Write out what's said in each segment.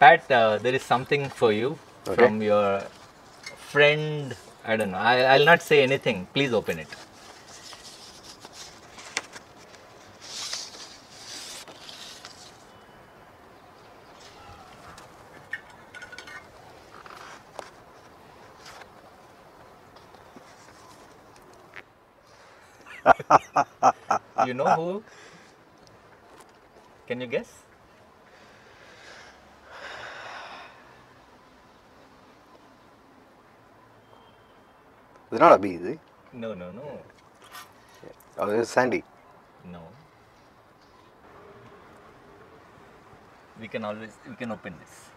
Pat, there is something for you from your friend. I don't know. I'll not say anything. Please open it. You know who? Can you guess? It's not a bee, is it? No. Oh, this is Sandy. No. We can open this.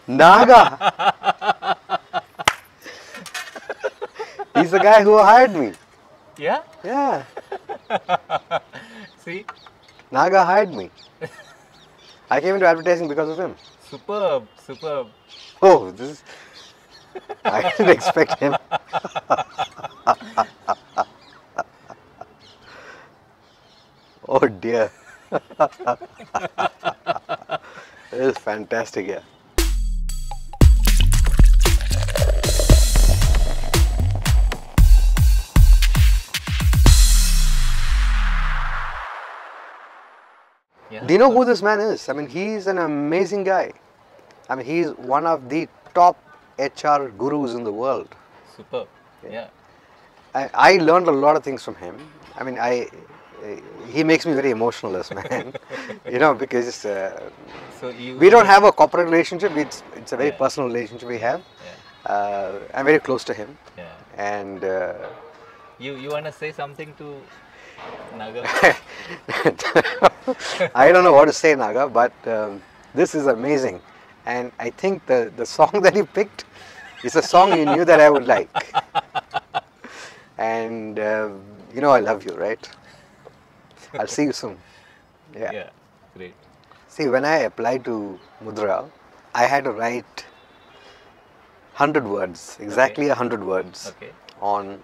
Naga! He's the guy who hired me. Yeah? Yeah. See? Naga hired me. I came into advertising because of him. Superb. Oh, this is... I didn't expect him. Oh dear. This is fantastic, yeah. Do you know who this man is? I mean, he's an amazing guy. I mean, he's one of the top HR gurus in the world. Superb. Yeah. I learned a lot of things from him. I mean, he makes me very emotional as man, you know, because we don't have a corporate relationship. It's a very personal relationship we have. Yeah. I'm very close to him. Yeah. And you want to say something to Naga? I don't know what to say, Naga, but this is amazing. And I think the song that you picked is a song you knew that I would like. And you know I love you, right? I'll see you soon. Yeah, great. See, when I applied to Mudra, I had to write 100 words, exactly 100 words on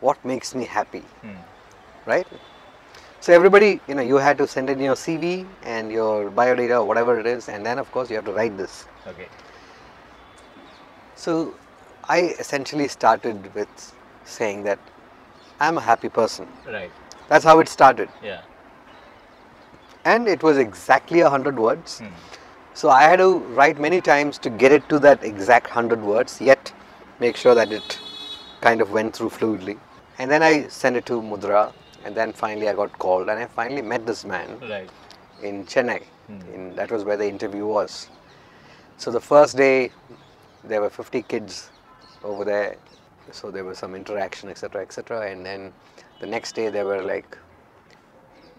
what makes me happy, right? So everybody, you know, you had to send in your CV and your biodata or whatever it is, and then of course you have to write this. Okay. So I essentially started with saying that I'm a happy person. Right. That's how it started. Yeah. And it was exactly 100 words. So I had to write many times to get it to that exact 100 words, yet make sure that it kind of went through fluidly. And then I sent it to Mudra, and then finally I got called, and I finally met this man in Chennai. That was where the interview was. So the first day, there were 50 kids over there. So there was some interaction, etc., etc. And then the next day there were like,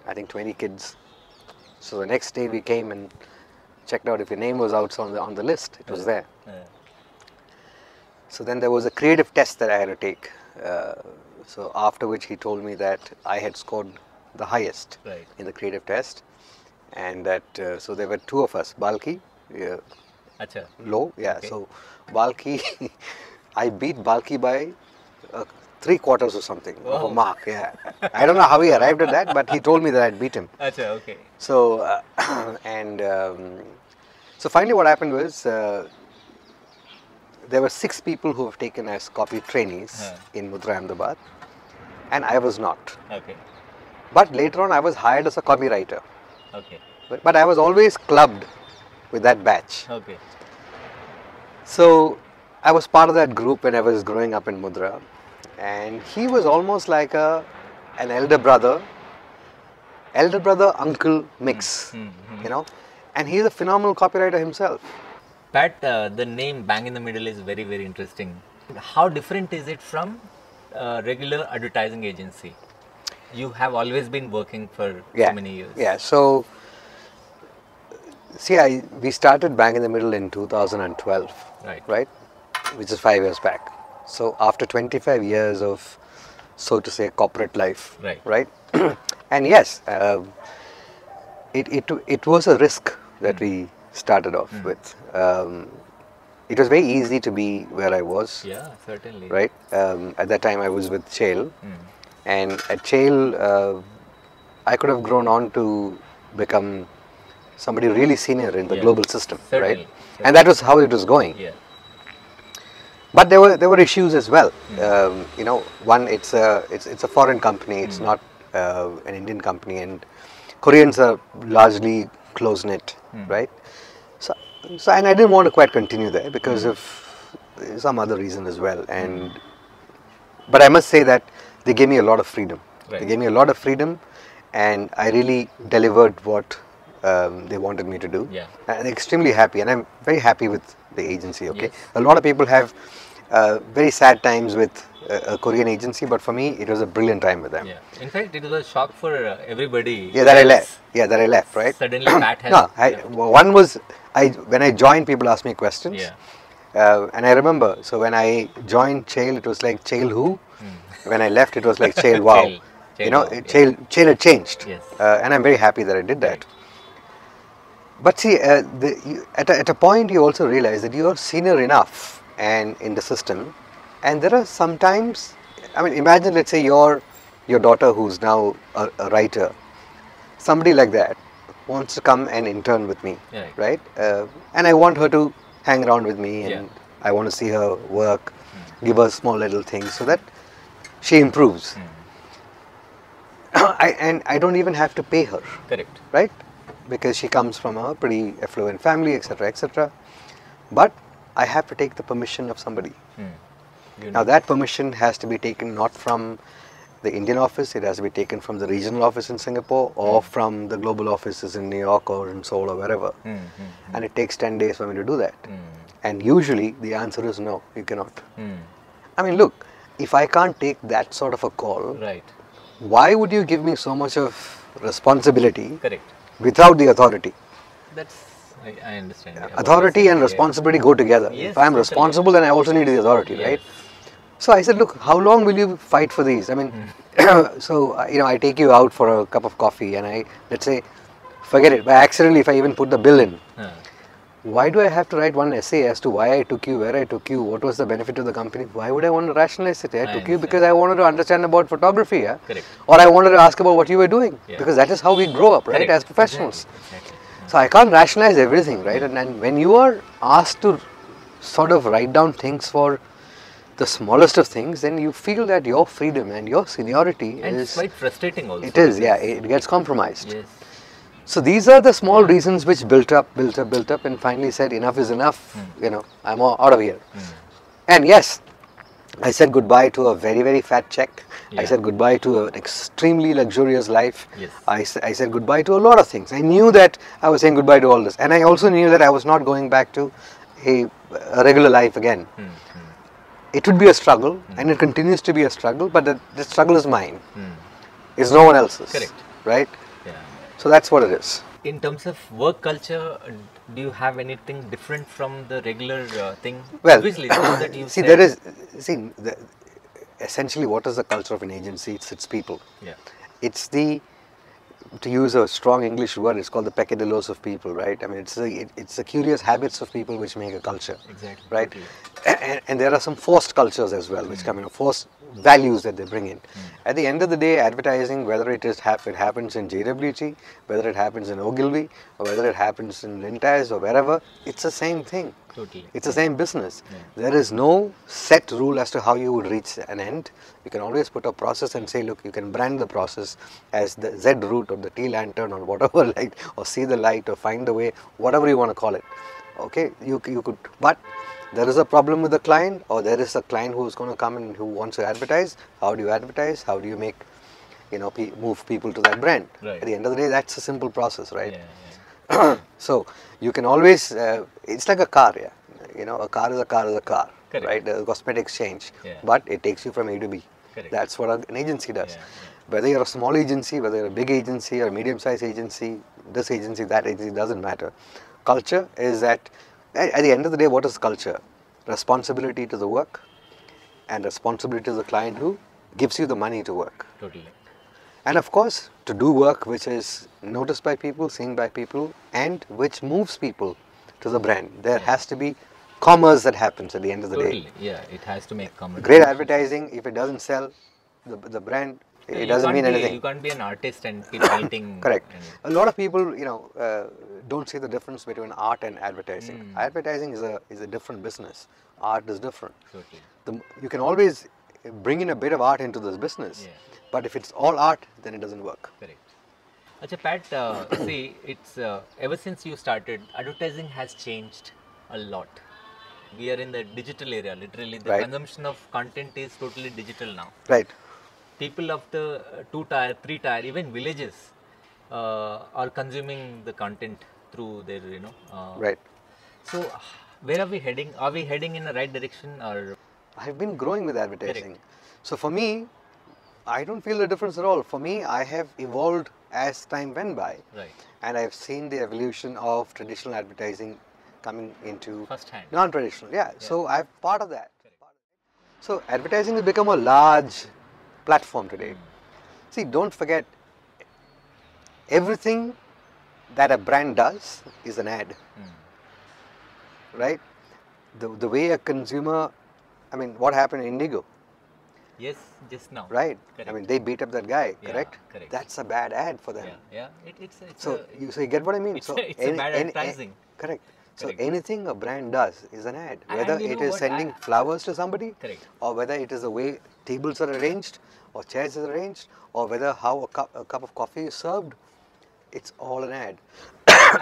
I think 20 kids. So the next day we came and checked out if your name was out on the list. It was there. So then there was a creative test that I had to take. So after which he told me that I had scored the highest in the creative test, and that so there were two of us, Balki, low, So Balki, I beat Balki by 3/4 or something of a mark. Yeah, I don't know how he arrived at that, but he told me that I'd beat him. Okay. So so finally, what happened was there were 6 people who have taken as copy trainees in Mudra Ahmedabad, and I was not. Okay. But later on, I was hired as a copywriter. Okay. But I was always clubbed with that batch. Okay. So I was part of that group when I was growing up in Mudra, and he was almost like an elder brother uncle mix, you know, and he's a phenomenal copywriter himself. Pat, the name Bang in the Middle is very, very interesting. How different is it from regular advertising agency? You have always been working for so many years. Yeah, so see, we started Bang in the Middle in 2012, right? Which is 5 years back. So after 25 years of, so to say, corporate life, right? And yes, it was a risk that we started off with. it was very easy to be where I was. Yeah, certainly. Right? At that time I was with Chail. And at Chail, I could have grown on to become somebody really senior in the global system. Certainly. Right? And that was how it was going. Yeah. But there were issues as well. You know, one, it's a foreign company. It's not an Indian company, and Koreans are largely close knit, right? So and I didn't want to quite continue there because of some other reason as well. But I must say that they gave me a lot of freedom. Right. They gave me a lot of freedom, and I really delivered what they wanted me to do. Yeah. And extremely happy, and I'm very happy with the agency. Okay, Yes. a lot of people have very sad times with a Korean agency, but for me, it was a brilliant time with them. Yeah. In fact, it was a shock for everybody. Yeah, that I left. Yeah, that I left. Right. Suddenly, Pat has. No, one was when I joined, people asked me questions. Yeah. And I remember, so when I joined Chail, it was like Chail who? When I left, it was like Chail wow. Chail You know, wow, Chail had changed. Yes. And I'm very happy that I did that. But see, at a point you also realize that you are senior enough and in the system, and there are sometimes, I mean, imagine, let's say your daughter who's now a writer, somebody like that wants to come and intern with me, right? And I want her to hang around with me, and I want to see her work, give her small little things so that she improves. And I don't even have to pay her. Correct. Right? Because she comes from a pretty affluent family, etc., etc. But I have to take the permission of somebody. Now that permission has to be taken not from the Indian office, it has to be taken from the regional office in Singapore or from the global offices in New York or in Seoul or wherever. And it takes 10 days for me to do that. And usually the answer is no, you cannot. I mean, look, if I can't take that sort of a call, right, why would you give me so much of responsibility correct, without the authority? That's, I understand. Yeah, authority and responsibility go together. Yes, if I am responsible, then I also need the authority, right? So I said, look, how long will you fight for these? I mean, so, you know, I take you out for a cup of coffee and let's say, forget it, by accidentally if I even put the bill in, why do I have to write one essay as to why I took you, where I took you, what was the benefit of the company? Why would I want to rationalize it? I took you because I wanted to understand about photography, correct, or I wanted to ask about what you were doing, because that is how we grow up, right, as professionals. Exactly. So I can't rationalize everything, right? And when you are asked to sort of write down things for the smallest of things, then you feel that your freedom and your seniority and is... it's quite frustrating also. It is, yeah, it gets compromised. Yes. So these are the small reasons which built up and finally said enough is enough, you know, I'm out of here. And yes, I said goodbye to a very, very fat check. I said goodbye to an extremely luxurious life. Yes. I said goodbye to a lot of things. I knew that I was saying goodbye to all this. And I also knew that I was not going back to a regular life again. It would be a struggle, and it continues to be a struggle, but the struggle is mine. It's no one else's. Correct. Right? Yeah. So that's what it is. In terms of work culture, do you have anything different from the regular thing? Well, obviously, that you see, said. Essentially what is the culture of an agency? It's its people. Yeah. It's to use a strong English word, it's called the peccadillos of people, right? I mean, it's the curious habits of people which make a culture. Exactly. Right? And there are some forced cultures as well, which come in, forced values that they bring in. At the end of the day, advertising, whether it happens in JWT, whether it happens in Ogilvy, or whether it happens in Lintaz or wherever, it's the same thing. Totally. It's the same business. There is no set rule as to how you would reach an end. You can always put a process and say, look, you can brand the process as the Z route or the T lantern or whatever light, or see the light or find the way, whatever you want to call it. Okay, you could, but there is a problem with the client, or there is a client who is going to come and who wants to advertise. How do you advertise? How do you make, you know, move people to that brand? Right. At the end of the day, that's a simple process, right? Yeah. So you can always, it's like a car, yeah. You know, a car is a car, Correct. right? The cosmetics change, Yeah. but it takes you from A to B. Correct. That's what an agency does. Yeah. Whether you're a small agency, whether you're a big agency or a medium-sized agency, this agency, that agency, doesn't matter. Culture is that, at the end of the day, what is culture? Responsibility to the work and responsibility to the client who gives you the money to work. Totally. And of course, to do work which is noticed by people, seen by people, and which moves people to the brand. There has to be commerce that happens at the end of the Totally. day. Yeah, it has to make commerce. Great advertising, if it doesn't sell, the brand, it doesn't mean anything. You can't be an artist and keep painting. Correct. And A lot of people, don't see the difference between art and advertising. Advertising is a different business. Art is different. totally. You can always bring in a bit of art into this business, Yeah. but if it's all art, then it doesn't work. Correct. Acha, Pat, see, it's ever since you started, advertising has changed a lot. We are in the digital era. Literally, the Right. consumption of content is totally digital now. Right. People of the 2-tier, 3-tier, even villages are consuming the content through their, Right. So, where are we heading? Are we heading in the right direction, or? I've been growing with advertising. So for me, I don't feel the difference at all. For me, I have evolved as time went by. Right. And I've seen the evolution of traditional advertising coming into First-hand. non-traditional. Yeah. So I'm part of that. So advertising has become a large platform today. See, don't forget, everything that a brand does is an ad. Right? The way a consumer, what happened in Indigo? Yes, just now. Right. Correct. They beat up that guy, Yeah, correct? correct. That's a bad ad for them. Yeah. It's So you get what I mean? it's So a bad advertising. Correct. So Correct. anything a brand does is an ad. And Whether you it know is what? sending flowers to somebody, Correct. or whether it is the way tables are arranged, or chairs are arranged, or whether how a cup of coffee is served, it's all an ad.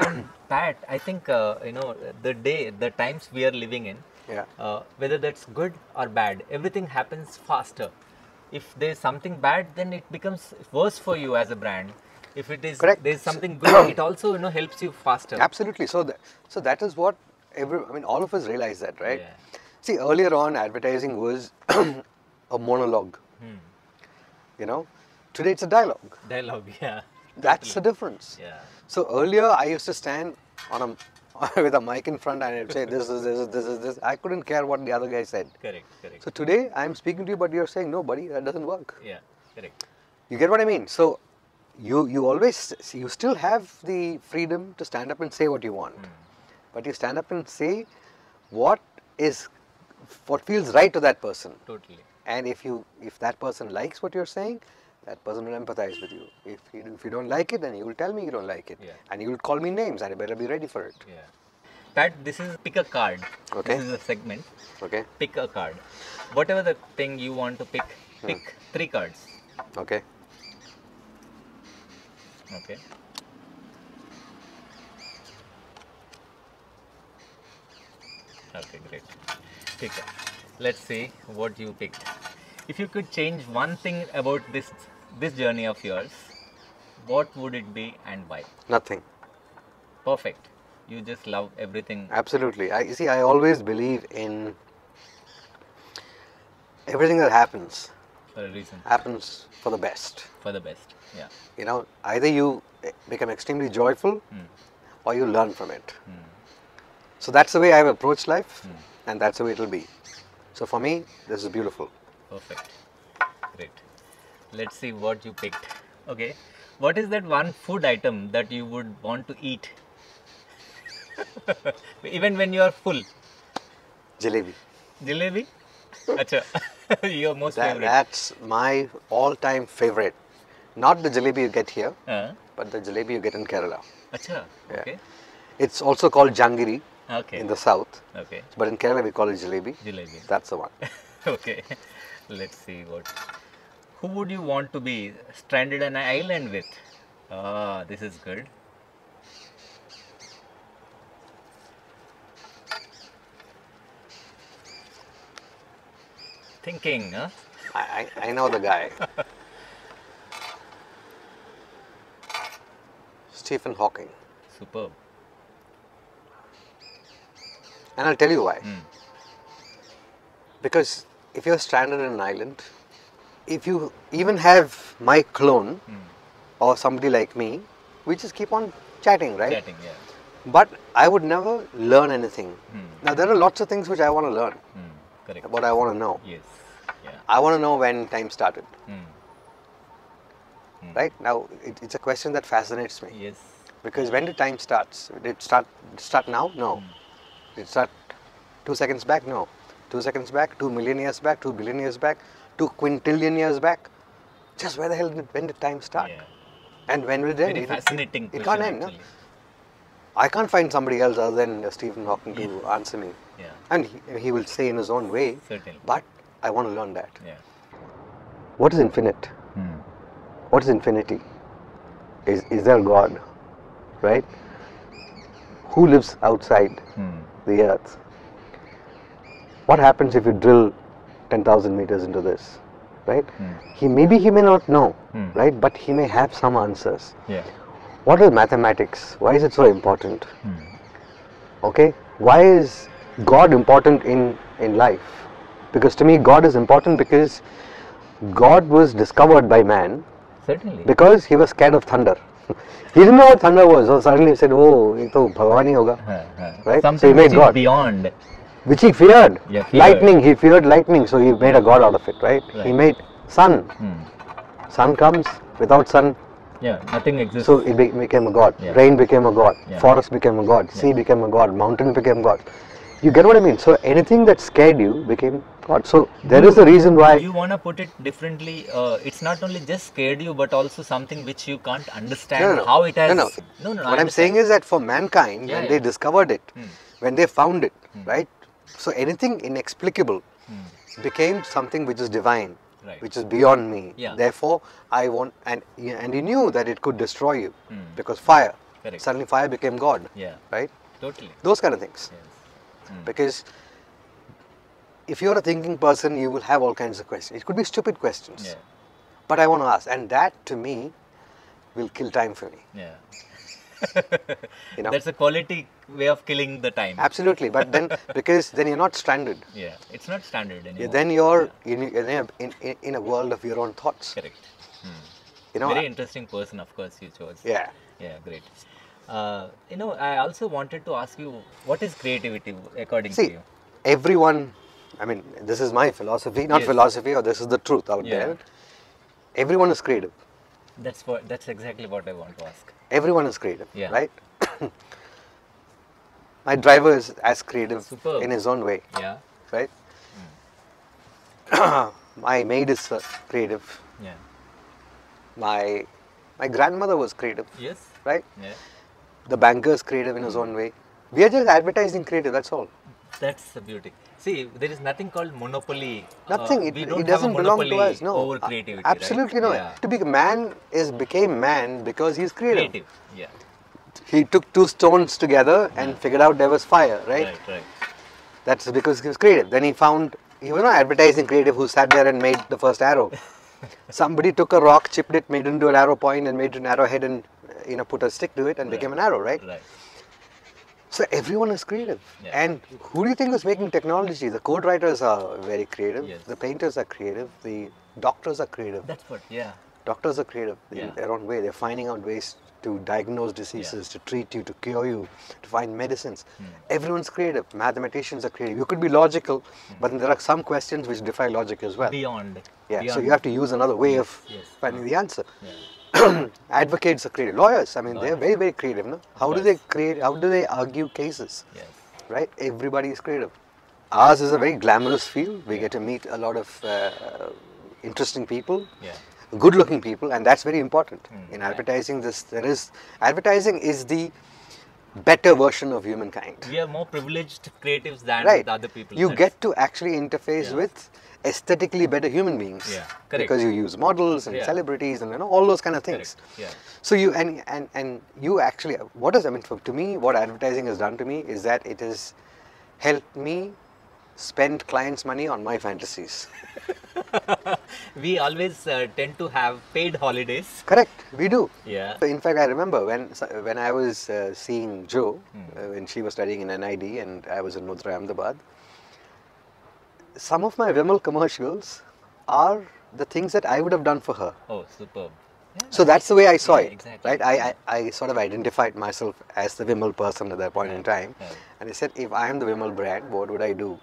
And Pat, I think the times we are living in, Yeah. whether that's good or bad, everything happens faster. If there's something bad, then it becomes worse for you as a brand. If it is Correct. there's something good, it also helps you faster. Absolutely. So that is what all of us realize that, right? Yeah. See, earlier on, advertising was a monologue. Today it's a dialogue. Dialogue, yeah. That's the difference. Yeah. So earlier I used to stand on with a mic in front and I'd say this is this. I couldn't care what the other guy said. Correct. So today I'm speaking to you, but you're saying no, buddy, that doesn't work. Yeah, correct. You get what I mean? So you still have the freedom to stand up and say what you want, but you stand up and say what feels right to that person. Totally. And if that person likes what you're saying, that person will empathize with you. If you don't like it, then you will tell me you don't like it. Yeah. And you will call me names and I better be ready for it. Yeah. Pat, this is pick a card. Okay. This is a segment. Okay. Pick a card. Whatever the thing you want to pick, pick 3 cards. Okay. Okay. Okay, great. Pick. Let's see what you picked. If you could change one thing about this journey of yours, what would it be and why? Nothing. Perfect. You just love everything. Absolutely. I always believe in everything that happens For a reason. happens for the best. For the best. Yeah. Either you become extremely joyful or you learn from it. So that's the way I've approached life and that's the way it will be. So for me, this is beautiful. Perfect. Great. Let's see what you picked. Okay. What is that one food item that you would want to eat? Even when you are full? Jalebi. Jalebi? Acha. Your most favorite. That's my all-time favorite. Not the jalebi you get here, but the jalebi you get in Kerala. Acha. Yeah. Okay. It's also called jangiri Okay. in the south, Okay. but in Kerala we call it jalebi. Jalebi. That's the one. Okay. Let's see what. Who would you want to be stranded on an island with? Ah, this is good. Thinking, huh? I know the guy. Stephen Hawking. Superb. And I'll tell you why. Because if you're stranded in an island, if you even have my clone or somebody like me, we just keep on chatting, right? Chatting, yeah. But I would never learn anything. Now there are lots of things which I want to learn, Correct. what I want to know. Yes. Yeah. I want to know when time started. Right? Now it's a question that fascinates me. Yes. Because when did time start? Did it start now? No. Did it start 2 seconds back? No. 2 seconds back, 2 million years back, 2 billion years back, 2 quintillion years back. Just where the hell when did time start? Yeah. And when will it end? Very fascinating It question, can't end. No? I can't find somebody else other than Stephen Hawking to answer me. Yeah. And he will say in his own way. Certainly. But I want to learn that. Yeah. What is infinite? What is infinity? Is there a God? Right? Who lives outside the earth? What happens if you drill 10,000 meters into this? Right? He may not know, right? But he may have some answers. Yeah. What is mathematics? Why is it so important? Okay? Why is God important in life? Because to me, God is important because God was discovered by man. Certainly. Because he was scared of thunder. He didn't know what thunder was. So suddenly he said, oh, ये तो भगवान ही होगा. Right? Something so he made which God. is beyond. Which he feared. Yeah, Lightning, he feared lightning, so he made a god out of it, right? He made sun. Sun comes, without sun. Yeah, nothing exists. So it became a god. Yeah. Rain became a god. Yeah. Forest became a god. Sea became a god. Mountain became god. You get what I mean? So anything that scared you became god. So there is a reason why. You want to put it differently. It's not only just scared you, but also something which you can't understand how it has. No. What I'm saying is that for mankind, when they discovered it, when they found it, right? So anything inexplicable became something which is divine, which is beyond me. Yeah. Therefore, I want, and he knew that it could destroy you because fire. Correct. Suddenly, fire became God. Yeah. Right. Totally. Those kind of things. Yes. Because if you're a thinking person, you will have all kinds of questions. It could be stupid questions. Yeah. But I want to ask, and that to me will kill time for me. Yeah. You know? That's a quality way of killing the time. Absolutely, but then because then you're not stranded. Yeah, it's not standard anymore. Then you're in a world of your own thoughts. Correct. You know, very interesting person, of course, you chose. Yeah. Yeah, great. I also wanted to ask you, what is creativity according to you? Everyone, I mean, this is my philosophy, not philosophy, or this is the truth out there. Everyone is creative. That's exactly what I want to ask. Everyone is creative, right? My driver is as creative in his own way, right? My maid is creative. Yeah. My grandmother was creative. Yes. Right? Yeah. The banker is creative in his own way. We are just advertising creative, that's all. That's the beauty. See, there is nothing called monopoly. Nothing. It doesn't belong to us. No. Over creativity. Absolutely right? no. Yeah. To be man became man because he's creative. Creative. Yeah. He took two stones together and figured out there was fire, right? Right. That's because he was creative. Then he was not advertising creative who sat there and made the first arrow. Somebody took a rock, chipped it, made it into an arrow point and made it an arrowhead and put a stick to it and became an arrow, right? Right. So everyone is creative. And who do you think is making technology? The code writers are very creative. Yes. The painters are creative. The doctors are creative. That's what, Doctors are creative in their own way. They're finding out ways to diagnose diseases, to treat you, to cure you, to find medicines. Everyone's creative. Mathematicians are creative. You could be logical, but there are some questions which defy logic as well. Beyond. So you have to use another way of finding the answer. Advocates are creative. Lawyers, I mean, they're very, very creative. No? How do they create? How do they argue cases? Yes. Right? Everybody is creative. Ours is a very glamorous field. We get to meet a lot of interesting people, good-looking people, and that's very important in advertising. Advertising is the better version of humankind. We are more privileged creatives than the other people. You get to actually interface with aesthetically better human beings because you use models and celebrities and all those kind of things. So you and you actually, to me, what advertising has done to me is that it has helped me spend clients' money on my fantasies. We always tend to have paid holidays. Correct, we do. Yeah. In fact, I remember when I was seeing Jo, when she was studying in NID and I was in Mudra, Ahmedabad, some of my Vimal commercials are the things that I would have done for her. Oh, superb. Yeah, so that's the way I saw it, exactly. right? I sort of identified myself as the Vimal person at that point in time. And I said, if I am the Vimal brand, what would I do?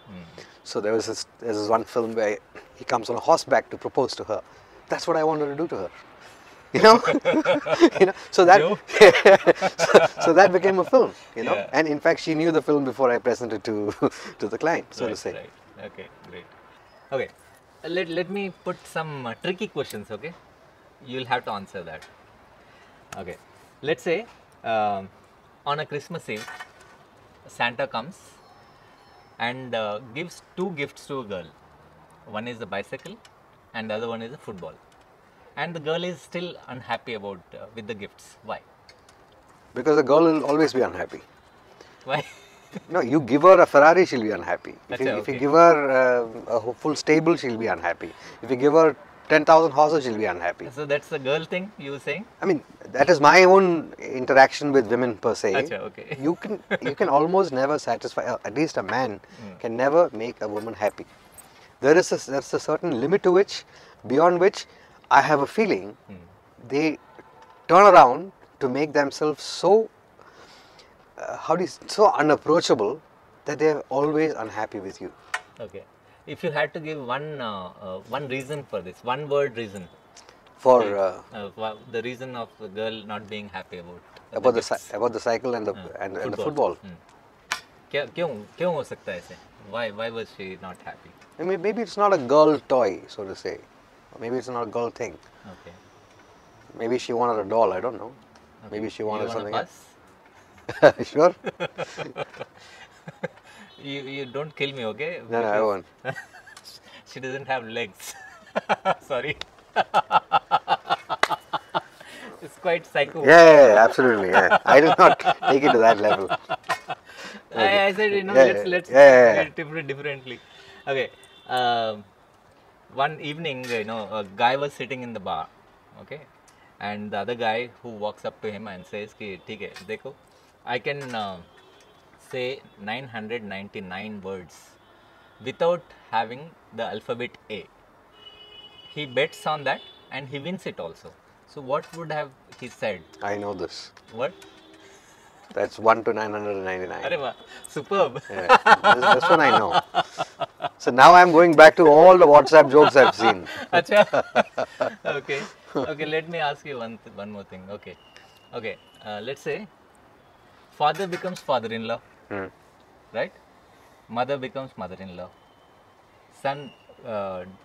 So there's this one film where he comes on a horseback to propose to her. That's what I wanted to do to her. you know, so that Joe? so that became a film, Yeah. and in fact she knew the film before I presented to to the client, so to say. Right. Okay, great. Okay, let me put some tricky questions, okay? You'll have to answer that. Okay, let's say on a Christmas Eve, Santa comes and gives two gifts to a girl. One is a bicycle and the other one is a football. And the girl is still unhappy about with the gifts. Why? Because the girl will always be unhappy. Why? No, you give her a Ferrari, she'll be unhappy. If you Okay. give her a full stable, she'll be unhappy. If you give her 10,000 horses, she'll be unhappy. So that's the girl thing you were saying? I mean, that is my own interaction with women per se. Acha, okay. You can almost never satisfy, at least a man can never make a woman happy. There's a certain limit to which, beyond which, I have a feeling they turn around to make themselves so so unapproachable that they are always unhappy with you. Okay. If you had to give one reason for this, one word reason For the reason of the girl not being happy about gifts. about the cycle and the football. क्यों हो सकता है ऐसे? Why was she not happy? I mean, maybe it's not a girl toy, so to say. Or maybe it's not a girl thing. Okay. Maybe she wanted a doll. I don't know. Okay. Maybe she You wanted wanna something pass? else. Sure. You don't kill me, okay? No, I won't. She doesn't have legs. Sorry. It's quite psycho. Yeah, absolutely. Yeah, I did not take it to that level. I said, Yeah, let's yeah. differently. Okay. One evening, a guy was sitting in the bar, okay, and the other guy who walks up to him and says, "कि ठीक है, देखो, I can say 999 words without having the alphabet A." He bets on that and he wins it also. So what would have he said? I know this. What? That's 1 to 999. Arey wah, superb. Yeah, this one I know. So now I'm going back to all the WhatsApp jokes I've seen. Acha. Okay. Okay. Let me ask you one more thing. Okay. Okay. Let's say father becomes father-in-law, right? Mother becomes mother-in-law.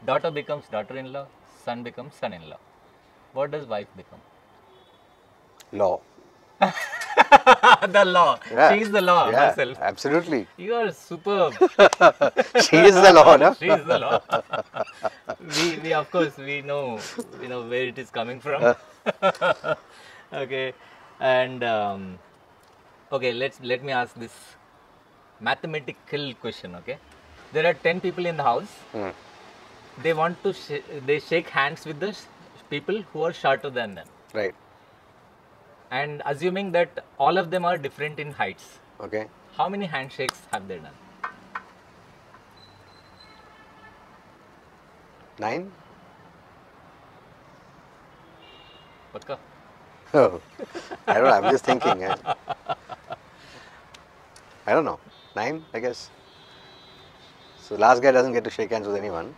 Daughter becomes daughter-in-law. Son becomes son-in-law. What does wife become? Law. The law. Yeah. She is the law Yeah, herself. absolutely. You are superb. She is the law, no? She is the law. we of course we know where it is coming from. Okay, and okay, let me ask this mathematical question. Okay, there are 10 people in the house. They want to they shake hands with the people who are shorter than them. Right. And assuming that all of them are different in heights, Okay. how many handshakes have they done? 9? Pakka? Oh, I don't know. I'm just thinking. I don't know. 9, I guess. So last guy doesn't get to shake hands with anyone.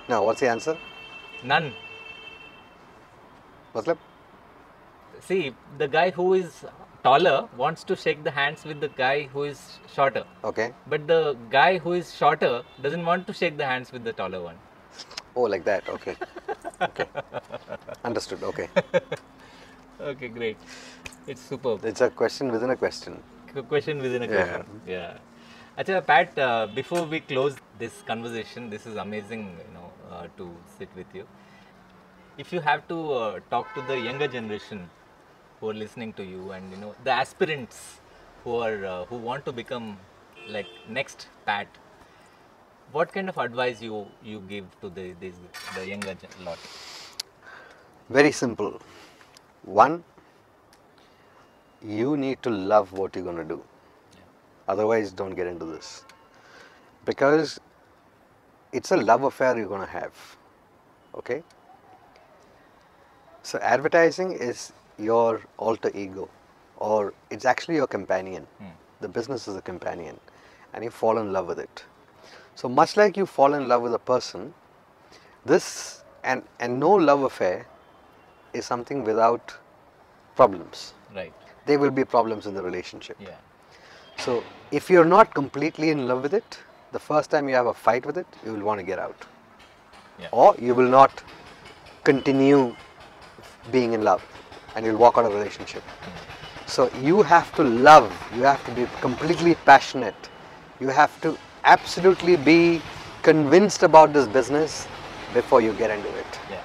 No, what's the answer? None. Matlab? See, the guy who is taller wants to shake the hands with the guy who is shorter. Okay. But the guy who is shorter doesn't want to shake the hands with the taller one. Oh, like that. Okay. Okay. Understood. Okay. Okay, great. It's superb. It's a question within a question. Question within a question. Yeah. Acha, Pat, before we close this conversation, this is amazing, to sit with you. If you have to talk to the younger generation who are listening to you, and the aspirants who want to become like next Pat, what kind of advice you give to the younger lot? Very simple. One, you need to love what you're going to do. Otherwise, don't get into this. Because it's a love affair you're going to have. Okay? So, advertising is your alter ego, or it's actually your companion. The business is a companion, and you fall in love with it. So, much like you fall in love with a person, this and no love affair is something without problems. Right. There will be problems in the relationship. Yeah. So if you're not completely in love with it, the first time you have a fight with it, you will want to get out. Yeah. Or you will not continue being in love and you'll walk out of a relationship. So you have to love, you have to be completely passionate, you have to absolutely be convinced about this business before you get into it. Yeah.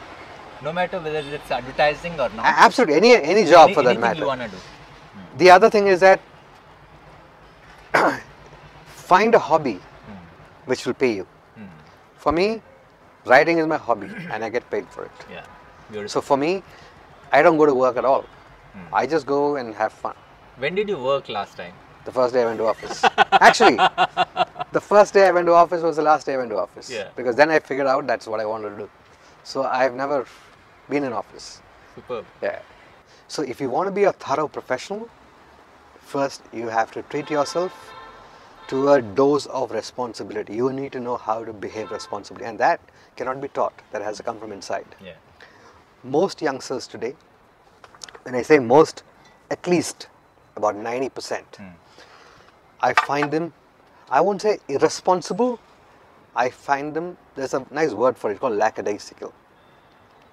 No matter whether it's advertising or not. Absolutely, any job for that matter. Anything you want to do. The other thing is that find a hobby which will pay you. For me, writing is my hobby and I get paid for it. Yeah. Beautiful. So for me, I don't go to work at all. I just go and have fun. When did you work last time? The first day I went to office. Actually, the first day I went to office was the last day I went to office. Yeah. Because then I figured out that's what I wanted to do. So I've never been in office. Superb. Yeah. So if you want to be a thorough professional, first you have to treat yourself to a dose of responsibility. You need to know how to behave responsibly, and that cannot be taught. That has to come from inside. Yeah. Most youngsters today, when I say most, at least about 90%, I find them, I won't say irresponsible, I find them, there's a nice word for it called lackadaisical.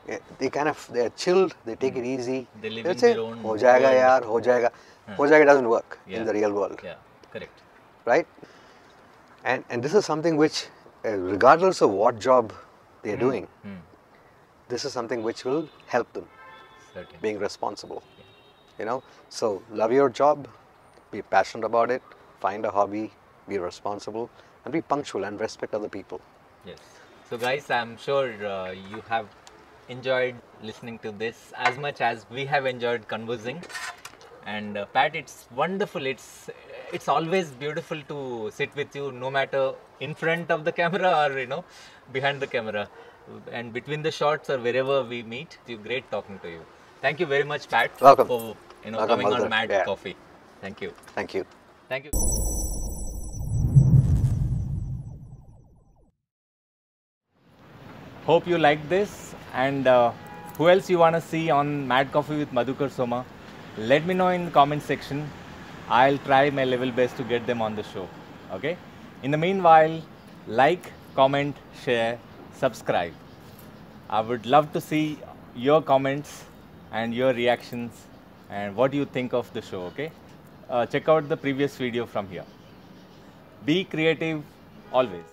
Yeah, they're chilled, they take it easy. They live They'll in say, their own ho jayega world. yaar, ho jayega. Ho jayega doesn't work Yeah. in the real world. Yeah. Correct. Right? And this is something which, regardless of what job they're doing, this is something which will help them Certainly. being responsible. You know, so love your job, be passionate about it, find a hobby, be responsible, and be punctual and respect other people. Yes. So guys, I'm sure you have enjoyed listening to this as much as we have enjoyed conversing. And Pat, it's wonderful. It's always beautiful to sit with you, no matter in front of the camera or behind the camera, and between the shots or wherever we meet. It's great talking to you. Thank you very much, Pat, Welcome. for Welcome, coming on Madhuker. Mad Yeah. Coffee. Thank you. Thank you. Thank you. Hope you like this, and who else you want to see on Mad Coffee with Madhuker Soma? Let me know in the comment section. I'll try my level best to get them on the show. Okay? In the meanwhile, like, comment, share, subscribe. I would love to see your comments and your reactions and what you think of the show. Okay? Check out the previous video from here. Be creative always.